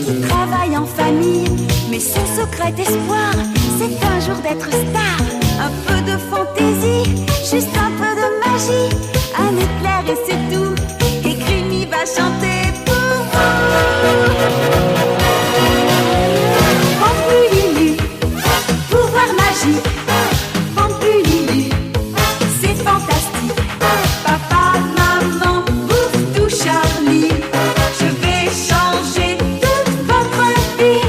qui travaille en famille. Mais son secret d'espoir, c'est un jour d'être star. Un peu de fantaisie, juste un peu de magie. Un éclair et c'est tout. Et Creamy va chanter pour vous. Pampululu, pouvoir magique. Pampululu, c'est fantastique. Papa, maman, bouffe tout Charlie. Je vais changer toute votre vie.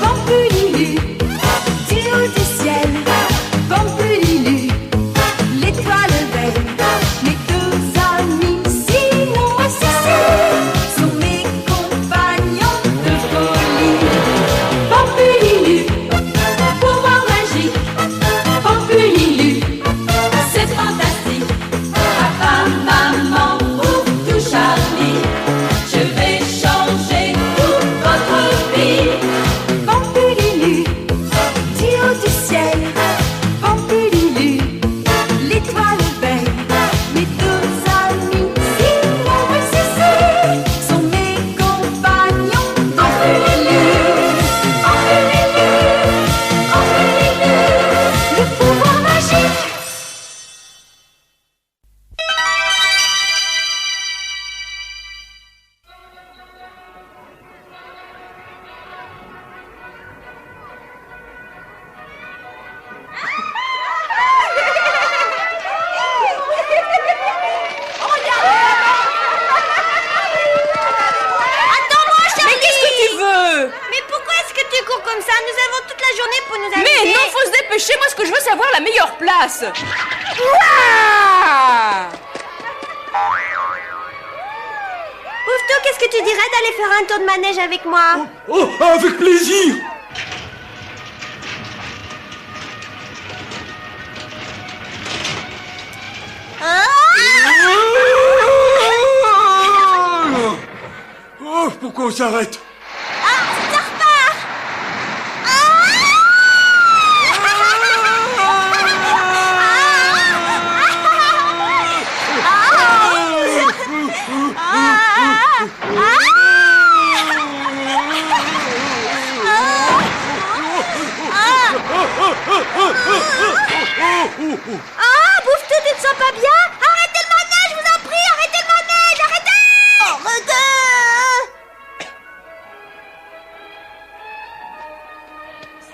Pampululu, du haut du ciel. Pampululu, l'étoile veille. Mes deux amis, sinon moi Cécile, sont mes compagnons de folie. Pampululu, pouvoir magique. Pampululu, c'est fantastique. Papa, maman, bouffe tout Charlie. Je vais changer toute votre vie. Pampululu, du haut du ciel. Pampululu, l'étoile veille. Mes deux amis, Simon et Cécile, sont mes compagnons de Pampululu. Pampululu, Pampululu, le pouvoir magique. Attends-moi, Charlie! Mais qu'est-ce que tu veux? Mais pourquoi est-ce que tu cours comme ça? Nous avons toute la journée pour nous amuser. Mais non, faut se dépêcher. Moi, ce que je veux, c'est avoir la meilleure place. Ouah! Bouffe-tout, qu'est-ce que tu dirais d'aller faire un tour de manège avec moi? Oh, avec plaisir. Oh, pourquoi on s'arrête? Ça repart! Ah, Bouffe-tout, tu te sens pas bien? Arrêtez le manège, je vous en prie, arrêtez le manège, arrêtez!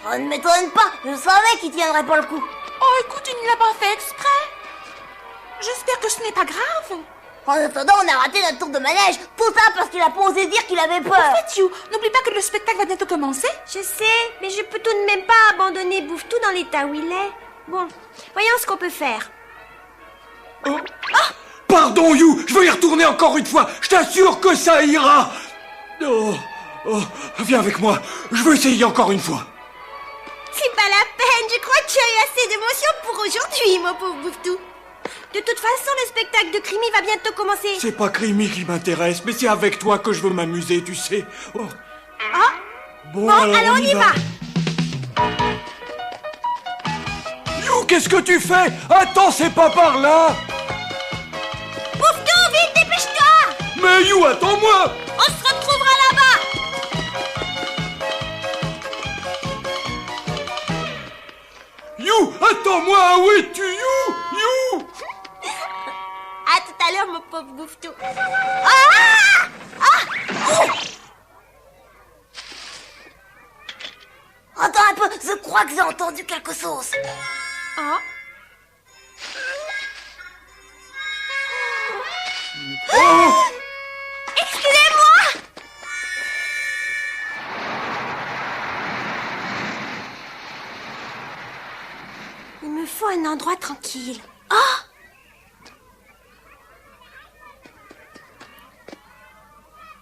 Ça ne m'étonne pas, je savais qu'il tiendrait pas le coup. Oh, écoute, il ne l'a pas fait exprès. J'espère que ce n'est pas grave. En attendant, on a raté notre tour de manège. Tout ça parce qu'il a pas osé dire qu'il avait peur. Mathieu, n'oublie pas que le spectacle va bientôt commencer. Je sais, mais je peux tout de même pas abandonner Bouffe-tout dans l'état où il est. Bon, voyons ce qu'on peut faire. Pardon, You, je veux y retourner encore une fois. Je t'assure que ça ira. Oh, viens avec moi. Je veux essayer encore une fois. C'est pas la peine, je crois que tu as eu assez d'émotions pour aujourd'hui, mon pauvre Bouffe-tout. De toute façon, le spectacle de Creamy va bientôt commencer. C'est pas Creamy qui m'intéresse, mais c'est avec toi que je veux m'amuser, tu sais. Oh. Ah, Bon, bon, alors on y va. You, qu'est-ce que tu fais? Attends, c'est pas par là. Bouffe-tout, vite, dépêche-toi! Mais You, attends-moi. On se retrouvera là-bas! You, attends-moi, où es-tu, You? You. À tout à l'heure, mon pauvre Bouffe-tout. Ah! Attends un peu, je crois que j'ai entendu quelque chose. Ah. Excusez-moi! Il me faut un endroit tranquille. Ah!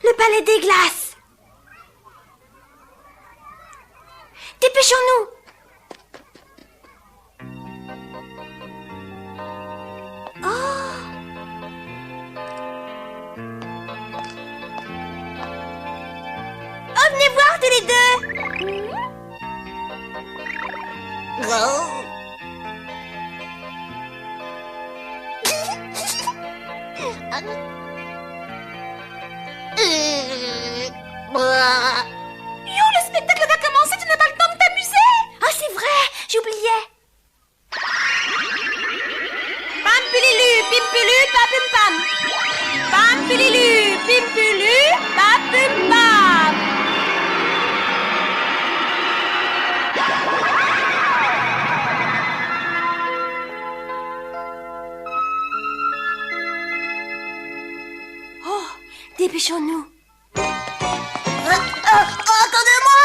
Le palais des glaces! Dépêchons-nous! Oh, venez voir tous les deux! Dépêchons-nous. Attendez-moi!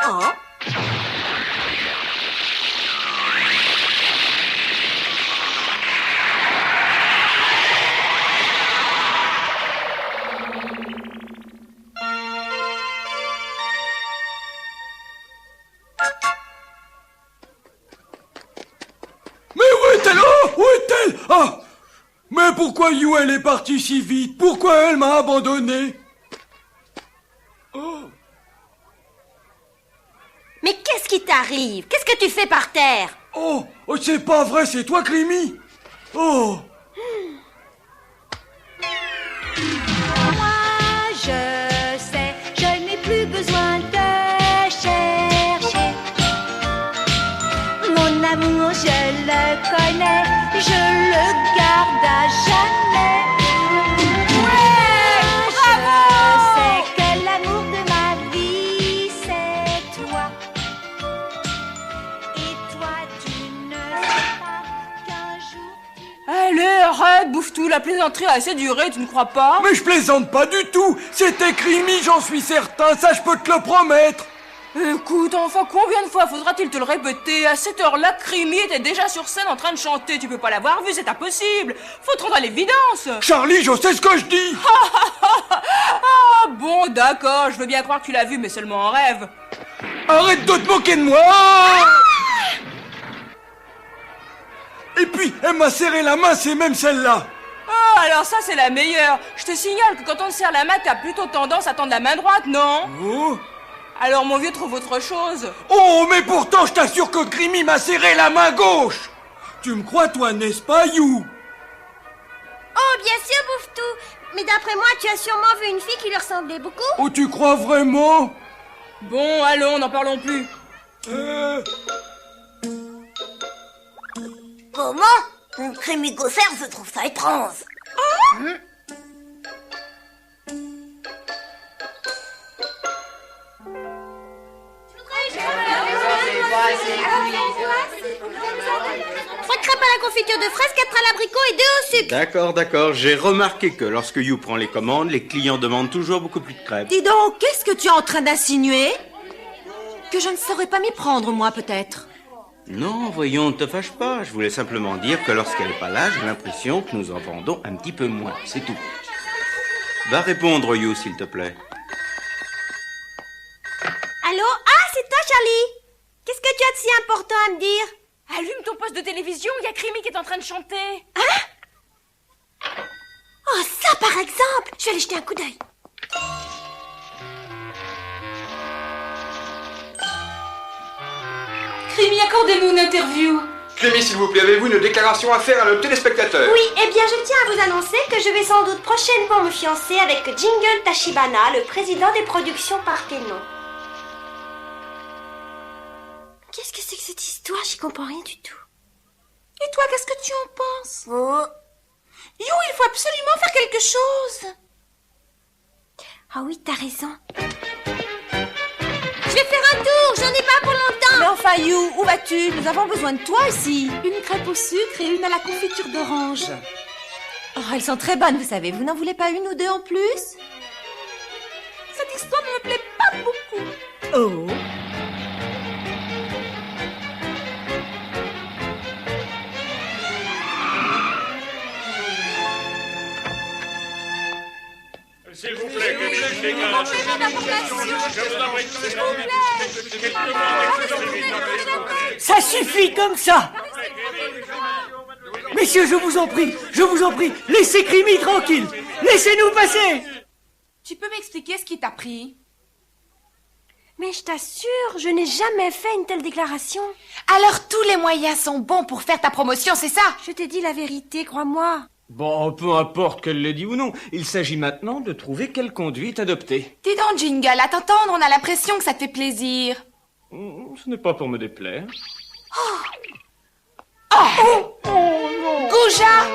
Oh. Mais où est-elle? Oh, où est-elle? Ah! Mais pourquoi You, elle est partie si vite? Pourquoi elle m'a abandonné? Oh! Mais qu'est-ce qui t'arrive? Qu'est-ce que tu fais par terre? Oh! Oh, c'est pas vrai, c'est toi, Creamy? Oh! Moi, je sais, je n'ai plus besoin de chercher. Mon amour, je le connais, je le garde à jamais. Ouais, bravo! Je sais que l'amour de ma vie, c'est toi. Et toi, tu ne sais pas qu'un jour tu... Allez, arrête, bouffe tout, la plaisanterie a assez duré, tu ne crois pas? Mais je plaisante pas du tout! C'était Creamy, j'en suis certain, ça je peux te le promettre! Écoute, enfin, combien de fois faudra-t-il te le répéter? À cette heure-là, Creamy était déjà sur scène en train de chanter. Tu peux pas l'avoir vu, c'est impossible. Faut te rendre à l'évidence. Charlie, je sais ce que je dis! Ah bon, d'accord, je veux bien croire que tu l'as vu, mais seulement en rêve. Arrête de te moquer de moi! Et puis, elle m'a serré la main, c'est même celle-là! Ah, alors ça, c'est la meilleure. Je te signale que quand on te serre la main, t'as plutôt tendance à tendre la main droite, non? Oh! Alors mon vieux trouve autre chose. Oh, mais pourtant, je t'assure que Creamy m'a serré la main gauche! Tu me crois, toi, n'est-ce pas, You? Oh, bien sûr, Bouffe-tout. Mais d'après moi, tu as sûrement vu une fille qui lui ressemblait beaucoup. Oh, tu crois vraiment? Bon, allons, n'en parlons plus. Comment? Creamy Gosser se trouve ça étrange. Trois crêpes à la confiture de fraises, 4 à l'abricot et 2 au sucre. D'accord. J'ai remarqué que lorsque You prend les commandes, les clients demandent toujours beaucoup plus de crêpes. Dis donc, qu'est-ce que tu es en train d'insinuer? Que je ne saurais pas m'y prendre, moi, peut-être. Non, voyons, ne te fâche pas. Je voulais simplement dire que lorsqu'elle n'est pas là, j'ai l'impression que nous en vendons un petit peu moins. C'est tout. Va répondre, You, s'il te plaît. Allô? Ah, c'est toi, Charlie. Qu'est-ce que tu as de si important à me dire? Allume ton poste de télévision, il y a Creamy qui est en train de chanter. Oh, ça, par exemple. Je vais aller jeter un coup d'œil. Creamy, accordez-nous une interview. Creamy, s'il vous plaît, avez-vous une déclaration à faire à nos téléspectateurs? Oui, eh bien, je tiens à vous annoncer que je vais sans doute prochainement me fiancer avec Jingle Tachibana, le président des productions Parthenon. Qu'est-ce que c'est que cette histoire? J'y comprends rien du tout. Et toi, qu'est-ce que tu en penses? Oh. You, il faut absolument faire quelque chose. Ah oui, t'as raison. Je vais faire un tour, j'en ai pas pour longtemps. Mais enfin, You, où vas-tu? Nous avons besoin de toi ici. Une crêpe au sucre et une à la confiture d'orange. Oh, elles sont très bonnes, vous savez. Vous n'en voulez pas une ou deux en plus? Cette histoire ne me plaît pas beaucoup. Oh. S'il vous plaît, que les déclarations. Ça suffit comme ça! Messieurs, je vous en prie, laissez Creamy tranquille! Laissez-nous passer! Tu peux m'expliquer ce qui t'a pris? Mais je t'assure, je n'ai jamais fait une telle déclaration. Alors tous les moyens sont bons pour faire ta promotion, c'est ça? Je t'ai dit la vérité, crois-moi. Bon, peu importe qu'elle l'ait dit ou non, il s'agit maintenant de trouver quelle conduite adopter. Dis donc, Jingle, à t'entendre, on a l'impression que ça te fait plaisir. Ce n'est pas pour me déplaire. Gouja!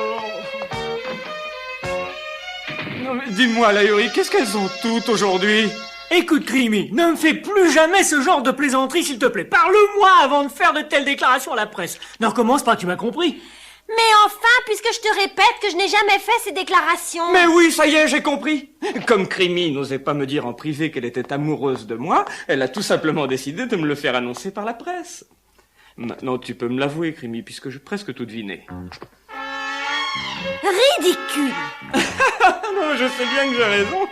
Non, mais dis-moi, Lahuri, qu'est-ce qu'elles ont toutes aujourd'hui? Écoute, Crimi, ne me fais plus jamais ce genre de plaisanterie, s'il te plaît. Parle-moi avant de faire de telles déclarations à la presse. Ne recommence pas, tu m'as compris? Mais enfin, puisque je te répète que je n'ai jamais fait ces déclarations. Mais oui, ça y est, j'ai compris. Comme Crimi n'osait pas me dire en privé qu'elle était amoureuse de moi, elle a tout simplement décidé de me le faire annoncer par la presse. Maintenant, tu peux me l'avouer, Crimi, puisque j'ai presque tout deviné. Ridicule. Non, je sais bien que j'ai raison.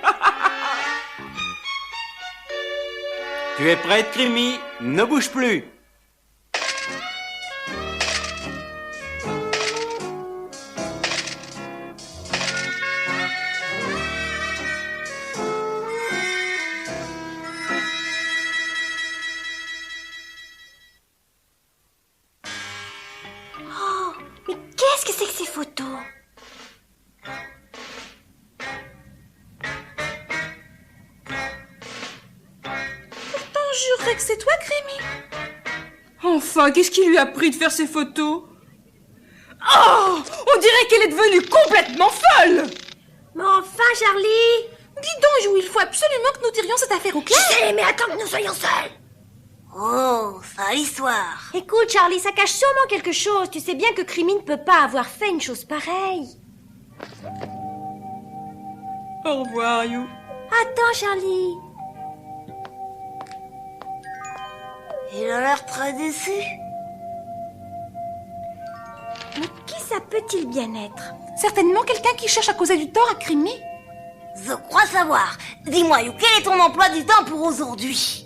Tu es prête, Crimi? Ne bouge plus. Oh, mais qu'est-ce que c'est que ces photos? Je jurerais que c'est toi, Crimi. Enfin, qu'est-ce qui lui a pris de faire ces photos? Oh, on dirait qu'elle est devenue complètement folle. Mais enfin, Charlie. Dis donc, Jou, il faut absolument que nous tirions cette affaire au clair. Chut, mais attends que nous soyons seuls. Oh, sale histoire. Écoute, Charlie, ça cache sûrement quelque chose. Tu sais bien que Crimi ne peut pas avoir fait une chose pareille. Au revoir, You. Attends, Charlie. Il a l'air très déçu. Mais qui ça peut-il bien être? Certainement quelqu'un qui cherche à causer du tort à Crimi. Je crois savoir. Dis-moi, You, quel est ton emploi du temps pour aujourd'hui?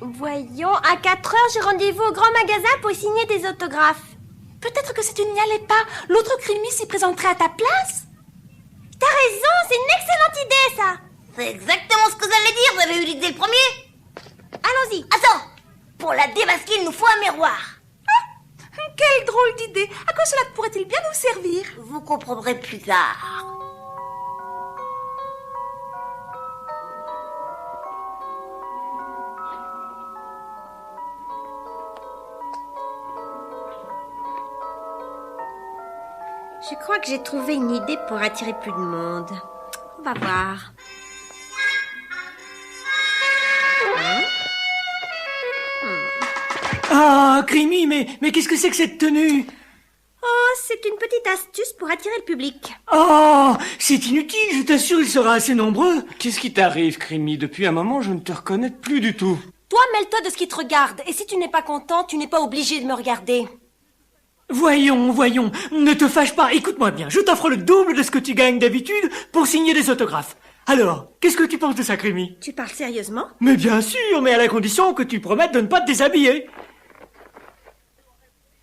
Voyons, à 4 heures, j'ai rendez-vous au grand magasin pour signer des autographes. Peut-être que si tu n'y allais pas, l'autre Crimi s'y présenterait à ta place. T'as raison, c'est une excellente idée, ça. C'est exactement ce que j'allais dire, vous avez eu l'idée le premier. Allons-y. Attends, pour la démasquer, il nous faut un miroir. Quelle drôle d'idée. À quoi cela pourrait-il bien nous servir? Vous comprendrez plus tard. Je crois que j'ai trouvé une idée pour attirer plus de monde. On va voir. Ah, Crimi, mais qu'est-ce que c'est que cette tenue? Oh, c'est une petite astuce pour attirer le public. Oh, c'est inutile, je t'assure, il sera assez nombreux. Qu'est-ce qui t'arrive, Crimi? Depuis un moment, je ne te reconnais plus du tout. Toi, mêle-toi de ce qui te regarde. Et si tu n'es pas content, tu n'es pas obligé de me regarder. Voyons, ne te fâche pas, écoute-moi bien, je t'offre le double de ce que tu gagnes d'habitude pour signer des autographes. Alors, qu'est-ce que tu penses de ça, Crimi? Tu parles sérieusement? Mais bien sûr, mais à la condition que tu promettes de ne pas te déshabiller.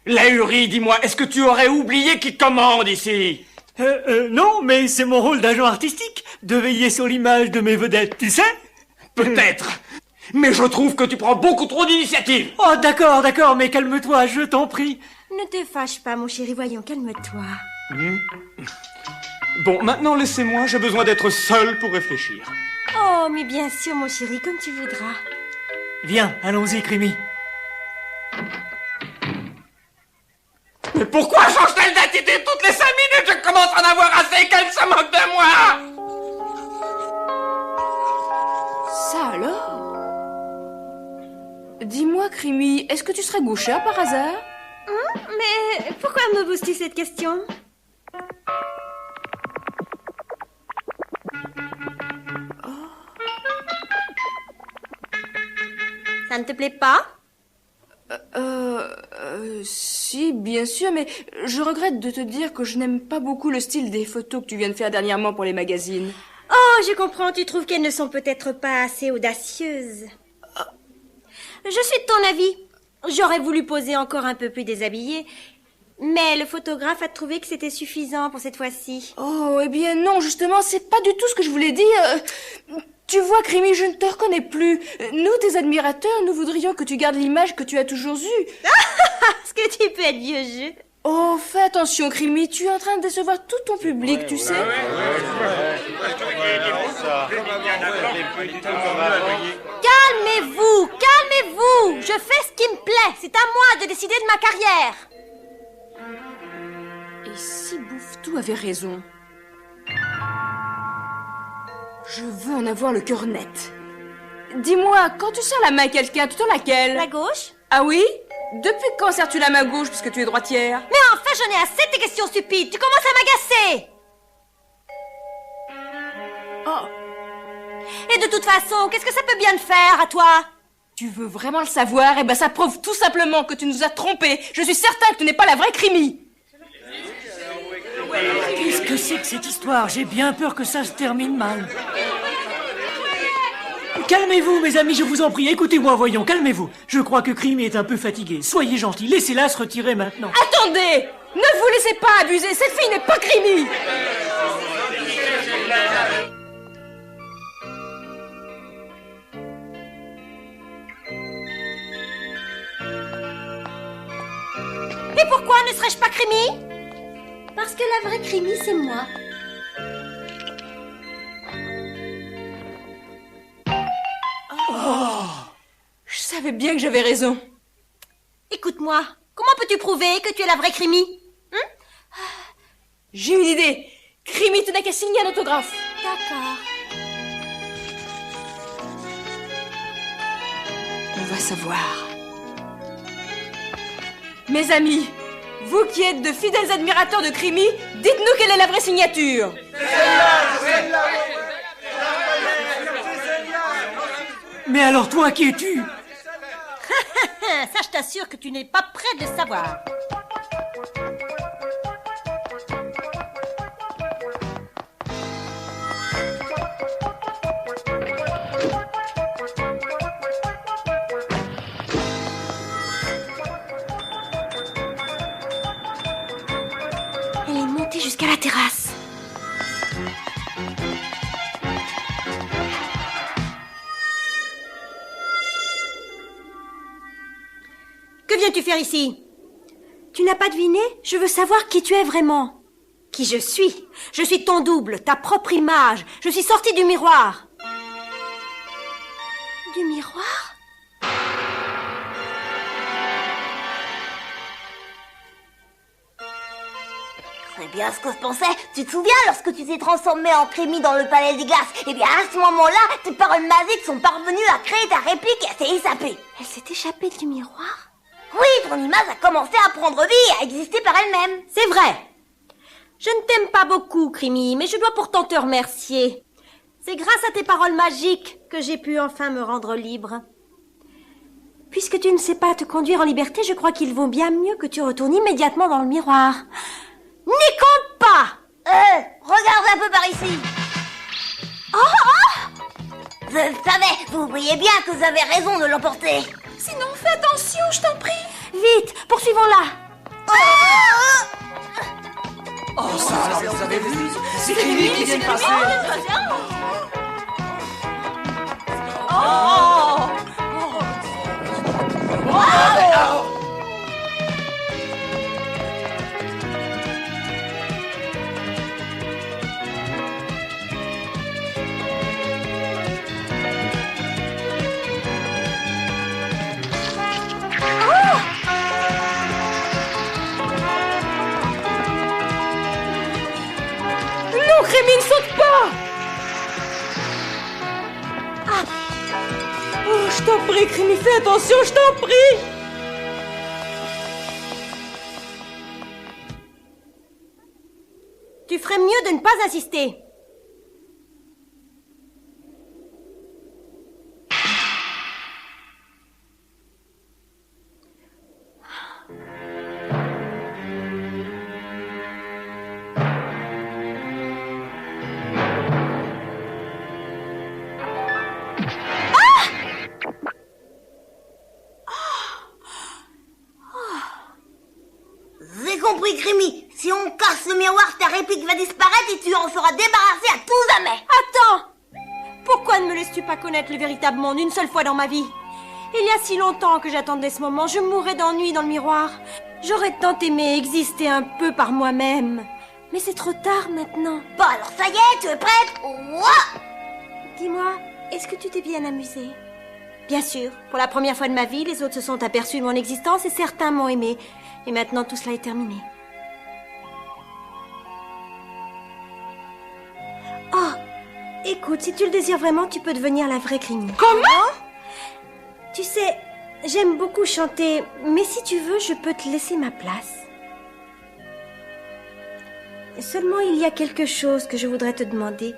Lahuri, dis-moi, est-ce que tu aurais oublié qui commande ici? Non, mais c'est mon rôle d'agent artistique, de veiller sur l'image de mes vedettes, tu sais? Peut-être, mais je trouve que tu prends beaucoup trop d'initiative. Oh, d'accord, mais calme-toi, je t'en prie. Ne te fâche pas, mon chéri, voyons, calme-toi. Bon, maintenant laissez-moi, j'ai besoin d'être seul pour réfléchir. Oh, mais bien sûr, mon chéri, comme tu voudras. Viens, allons-y, Crimi. Mais pourquoi change-t-elle d'attitude toutes les 5 minutes? Je commence à en avoir assez qu'elle se moque de moi. Ça alors? Dis-moi, Crimi, est-ce que tu serais gauchère par hasard? Mais pourquoi me poses-tu cette question? Ça ne te plaît pas? Si, bien sûr, mais je regrette de te dire que je n'aime pas beaucoup le style des photos que tu viens de faire dernièrement pour les magazines. Oh, je comprends, tu trouves qu'elles ne sont peut-être pas assez audacieuses. Je suis de ton avis. J'aurais voulu poser encore un peu plus déshabillée, mais le photographe a trouvé que c'était suffisant pour cette fois-ci. Oh, eh bien non, justement, c'est pas du tout ce que je voulais dire. Tu vois, Crimi, je ne te reconnais plus. Nous, tes admirateurs, nous voudrions que tu gardes l'image que tu as toujours eue. Est-ce que tu peux être vieux jeu? Oh, fais attention, Crimi, tu es en train de décevoir tout ton public, tu sais. Calmez-vous, calmez-vous. Je fais ce qui me plaît. C'est à moi de décider de ma carrière. Et si Bouffetou avait raison. Je veux en avoir le cœur net. Dis-moi, quand tu serres la main à quelqu'un, tu tends laquelle? La gauche? Ah oui? Depuis quand serres-tu la main gauche puisque tu es droitière? Mais enfin, j'en ai assez de tes questions stupides. Tu commences à m'agacer. Oh. Et de toute façon, qu'est-ce que ça peut bien te faire, à toi? Tu veux vraiment le savoir? Eh ben, ça prouve tout simplement que tu nous as trompés. Je suis certain que tu n'es pas la vraie Crimi. Qu'est-ce que c'est que cette histoire? J'ai bien peur que ça se termine mal. Calmez-vous, mes amis, je vous en prie. Écoutez-moi, voyons, calmez-vous. Je crois que Crimi est un peu fatiguée. Soyez gentils, laissez-la se retirer maintenant. Attendez! Ne vous laissez pas abuser, cette fille n'est pas Crimi! Et pourquoi ne serais-je pas Crimi? Parce que la vraie Crimi, c'est moi. Oh, je savais bien que j'avais raison. Écoute-moi, comment peux-tu prouver que tu es la vraie Crimi? J'ai une idée. Crimi, tu n'as qu'à signer un autographe. D'accord. On va savoir. Mes amis, vous qui êtes de fidèles admirateurs de Crimi, dites-nous quelle est la vraie signature. Mais alors toi, qui es-tu? Ça, je t'assure que tu n'es pas prêt de le savoir. Elle est montée jusqu'à la terrasse. Que viens-tu faire ici? Tu n'as pas deviné? Je veux savoir qui tu es vraiment. Qui je suis? Je suis ton double, ta propre image. Je suis sortie du miroir. Du miroir? C'est bien ce que je pensais. Tu te souviens lorsque tu t'es transformé en Crimi dans le palais des glaces? Eh bien, à ce moment-là, tes paroles magiques sont parvenues à créer ta réplique et elle s'est échappée. Elle s'est échappée du miroir? Oui, ton image a commencé à prendre vie et à exister par elle-même. C'est vrai. Je ne t'aime pas beaucoup, Crimi, mais je dois pourtant te remercier. C'est grâce à tes paroles magiques que j'ai pu enfin me rendre libre. Puisque tu ne sais pas te conduire en liberté, je crois qu'il vaut bien mieux que tu retournes immédiatement dans le miroir. N'y compte pas! Regarde un peu par ici. Oh! Je savais, vous voyez bien que vous avez raison de l'emporter. Sinon, fais attention, je t'en prie. Vite, poursuivons-la. Oh, ça, vous avez vu? C'est Crimi qui vient de passer. Non, Crimi, ne saute pas. Oh, je t'en prie, Crimi, fais attention, je t'en prie. Tu ferais mieux de ne pas insister. J'ai compris, Crimi. Si on casse le miroir, ta réplique va disparaître et tu en seras débarrassé à tout jamais. Attends! Pourquoi ne me laisses-tu pas connaître le véritable monde une seule fois dans ma vie? Il y a si longtemps que j'attendais ce moment, je mourrais d'ennui dans le miroir. J'aurais tant aimé exister un peu par moi-même. Mais c'est trop tard maintenant. Bon, alors ça y est, tu es prête? Ouah! Dis-moi, est-ce que tu t'es bien amusé? Bien sûr, pour la première fois de ma vie, les autres se sont aperçus de mon existence et certains m'ont aimé. Et maintenant, tout cela est terminé. Écoute, si tu le désires vraiment, tu peux devenir la vraie Crimi. Comment? Tu sais, j'aime beaucoup chanter, mais si tu veux, je peux te laisser ma place. Seulement, il y a quelque chose que je voudrais te demander.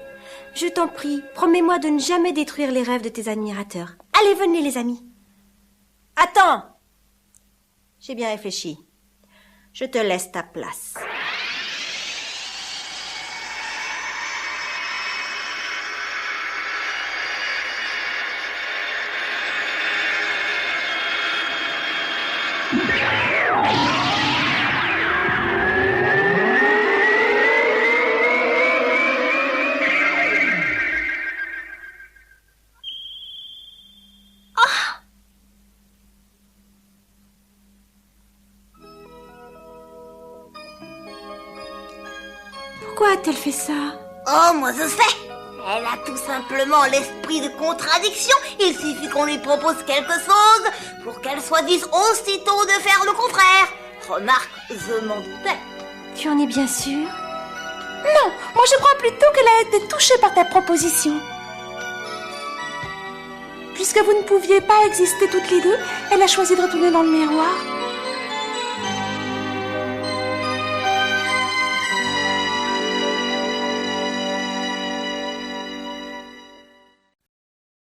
Je t'en prie, promets-moi de ne jamais détruire les rêves de tes admirateurs. Allez, venez les amis. Attends. J'ai bien réfléchi. Je te laisse ta place. Pourquoi a-t-elle fait ça? Oh, moi je sais. Elle a tout simplement l'esprit de contradiction. Il suffit qu'on lui propose quelque chose pour qu'elle soit dise aussitôt de faire le contraire. Remarque, je m'en doutais. Tu en es bien sûre? Non, moi je crois plutôt qu'elle a été touchée par ta proposition. Puisque vous ne pouviez pas exister toutes les deux, elle a choisi de retourner dans le miroir.